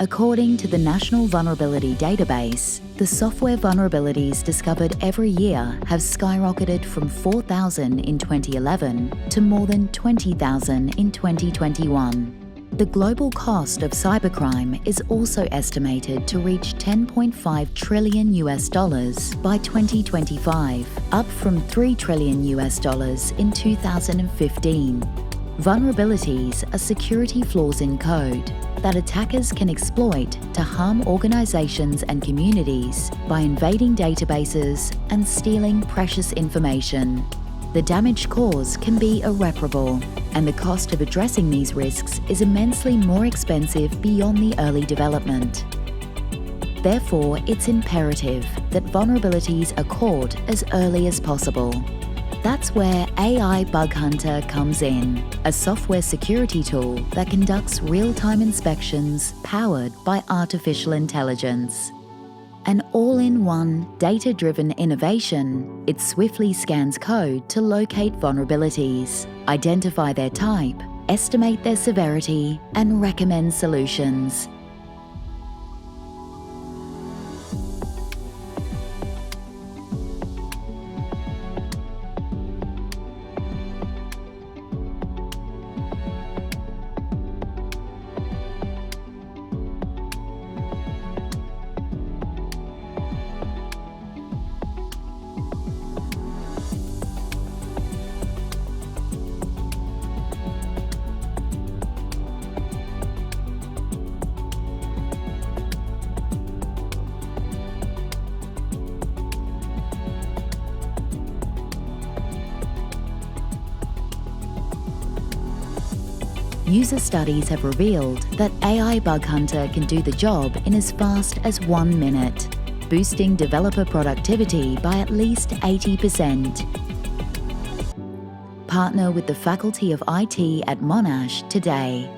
According to the National Vulnerability Database, the software vulnerabilities discovered every year have skyrocketed from 4,000 in 2011 to more than 20,000 in 2021. The global cost of cybercrime is also estimated to reach $10.5 trillion by 2025, up from $3 trillion in 2015. Vulnerabilities are security flaws in code that attackers can exploit to harm organizations and communities by invading databases and stealing precious information. The damage caused can be irreparable, and the cost of addressing these risks is immensely more expensive beyond the early development. Therefore, it's imperative that vulnerabilities are caught as early as possible. That's where AIBugHunter comes in, a software security tool that conducts real-time inspections powered by artificial intelligence. An all-in-one, data-driven innovation, it swiftly scans code to locate vulnerabilities, identify their type, estimate their severity, and recommend solutions. User studies have revealed that AIBugHunter can do the job in as fast as 1 minute, boosting developer productivity by at least 80%. Partner with the Faculty of IT at Monash today.